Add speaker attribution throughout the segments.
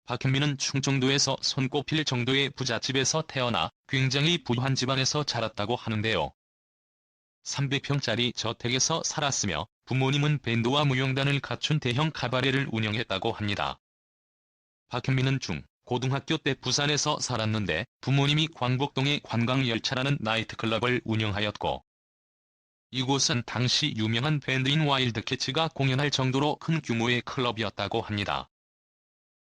Speaker 1: 박현민은 충청도에서 손꼽힐 정도의 부잣집에서 태어나 굉장히 부유한 집안에서 자랐다고 하는데요. 300평짜리 저택에서 살았으며 부모님은 밴드와 무용단을 갖춘 대형 카바레를 운영했다고 합니다. 박현민은 고등학교 때 부산에서 살았는데 부모님이 광복동의 관광열차라는 나이트클럽을 운영하였고, 이곳은 당시 유명한 밴드인 와일드캣츠가 공연할 정도로 큰 규모의 클럽이었다고 합니다.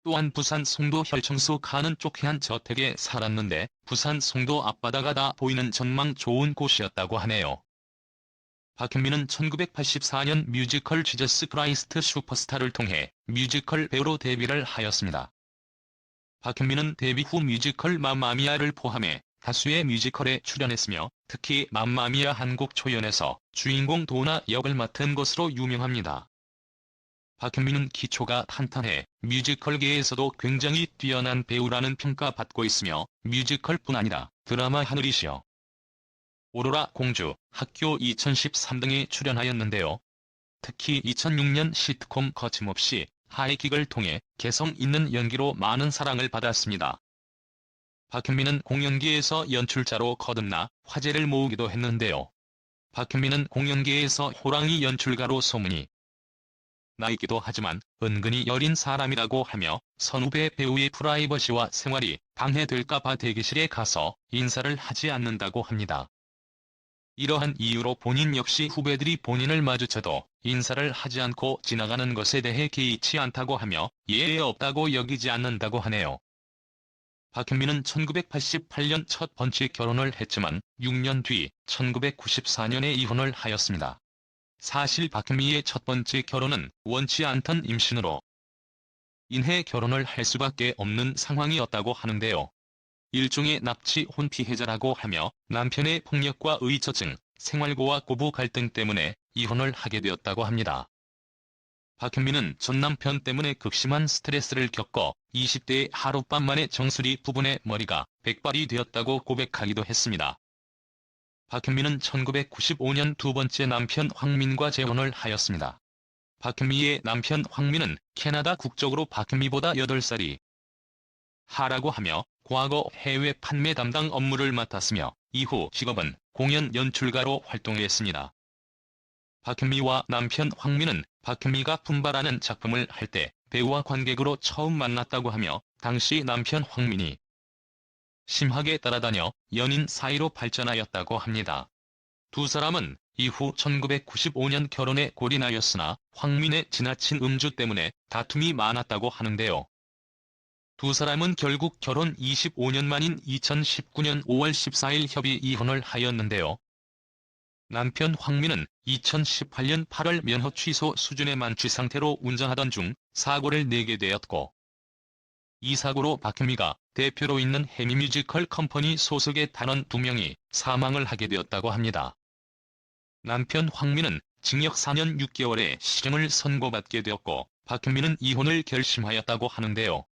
Speaker 1: 또한 부산 송도 혈청소 가는 쪽 해안 저택에 살았는데 부산 송도 앞바다가 다 보이는 전망 좋은 곳이었다고 하네요. 박현민은 1984년 뮤지컬 지저스 크라이스트 슈퍼스타를 통해 뮤지컬 배우로 데뷔를 하였습니다. 박현민은 데뷔 후 뮤지컬 맘마미아를 포함해 다수의 뮤지컬에 출연했으며 특히 맘마미아 한국 초연에서 주인공 도나 역을 맡은 것으로 유명합니다. 박현민은 기초가 탄탄해 뮤지컬계에서도 굉장히 뛰어난 배우라는 평가받고 있으며 뮤지컬뿐 아니라 드라마 하늘이시여, 오로라 공주, 학교 2013 등에 출연하였는데요. 특히 2006년 시트콤 거침없이 하이킥을 통해 개성 있는 연기로 많은 사랑을 받았습니다. 박현민은 공연계에서 연출자로 거듭나 화제를 모으기도 했는데요. 박현민은 공연계에서 호랑이 연출가로 소문이 나있기도 하지만 은근히 여린 사람이라고 하며 선후배 배우의 프라이버시와 생활이 방해될까봐 대기실에 가서 인사를 하지 않는다고 합니다. 이러한 이유로 본인 역시 후배들이 본인을 마주쳐도 인사를 하지 않고 지나가는 것에 대해 개의치 않다고 하며 예의 없다고 여기지 않는다고 하네요. 박현민은 1988년 첫 번째 결혼을 했지만 6년 뒤 1994년에 이혼을 하였습니다. 사실 박현미의 첫 번째 결혼은 원치 않던 임신으로 인해 결혼을 할 수밖에 없는 상황이었다고 하는데요. 일종의 납치혼 피해자라고 하며 남편의 폭력과 의처증, 생활고와 고부 갈등 때문에 이혼을 하게 되었다고 합니다. 박현민은 전 남편 때문에 극심한 스트레스를 겪어 20대의 하룻밤 만에 정수리 부분의 머리가 백발이 되었다고 고백하기도 했습니다. 박현민은 1995년 두 번째 남편 황민과 재혼을 하였습니다. 박현미의 남편 황민은 캐나다 국적으로 박현미보다 8살이 하라고 하며 과거 해외 판매 담당 업무를 맡았으며 이후 직업은 공연 연출가로 활동했습니다. 박현미와 남편 황민은 박현미가 품바라는 작품을 할 때 배우와 관객으로 처음 만났다고 하며 당시 남편 황민이 심하게 따라다녀 연인 사이로 발전하였다고 합니다. 두 사람은 이후 1995년 결혼에 골인하였으나 황민의 지나친 음주 때문에 다툼이 많았다고 하는데요. 두 사람은 결국 결혼 25년 만인 2019년 5월 14일 협의 이혼을 하였는데요. 남편 황민은 2018년 8월 면허 취소 수준의 만취 상태로 운전하던 중 사고를 내게 되었고, 이 사고로 박현미가 대표로 있는 해미뮤지컬 컴퍼니 소속의 단원 2명이 사망을 하게 되었다고 합니다. 남편 황민은 징역 4년 6개월의 실형을 선고받게 되었고 박현미는 이혼을 결심하였다고 하는데요.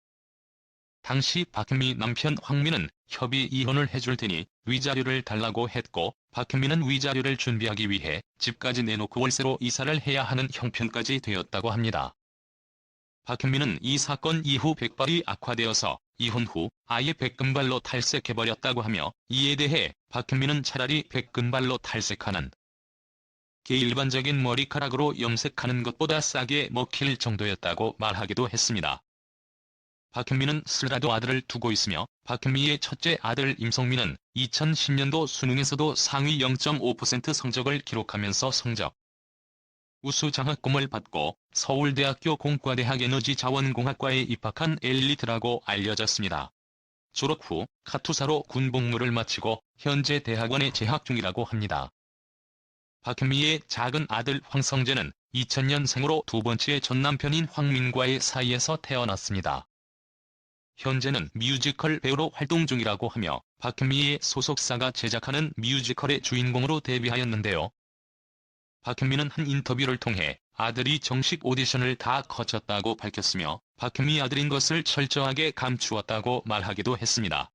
Speaker 1: 당시 박현미 남편 황민은 협의 이혼을 해줄 테니 위자료를 달라고 했고 박현미는 위자료를 준비하기 위해 집까지 내놓고 월세로 이사를 해야 하는 형편까지 되었다고 합니다. 박현미는 이 사건 이후 백발이 악화되어서 이혼 후 아예 백금발로 탈색해버렸다고 하며 이에 대해 박현미는 차라리 백금발로 탈색하는 게 일반적인 머리카락으로 염색하는 것보다 싸게 먹힐 정도였다고 말하기도 했습니다. 박현미는 슬라도 아들을 두고 있으며 박현미의 첫째 아들 임성민은 2010년도 수능에서도 상위 0.5% 성적을 기록하면서 성적 우수 장학금을 받고 서울대학교 공과대학 에너지자원공학과에 입학한 엘리트라고 알려졌습니다. 졸업 후 카투사로 군복무를 마치고 현재 대학원에 재학 중이라고 합니다. 박현미의 작은 아들 황성재는 2000년생으로 두 번째 전남편인 황민과의 사이에서 태어났습니다. 현재는 뮤지컬 배우로 활동 중이라고 하며 박현미의 소속사가 제작하는 뮤지컬의 주인공으로 데뷔하였는데요. 박현미는 한 인터뷰를 통해 아들이 정식 오디션을 다 거쳤다고 밝혔으며 박현미 아들인 것을 철저하게 감추었다고 말하기도 했습니다.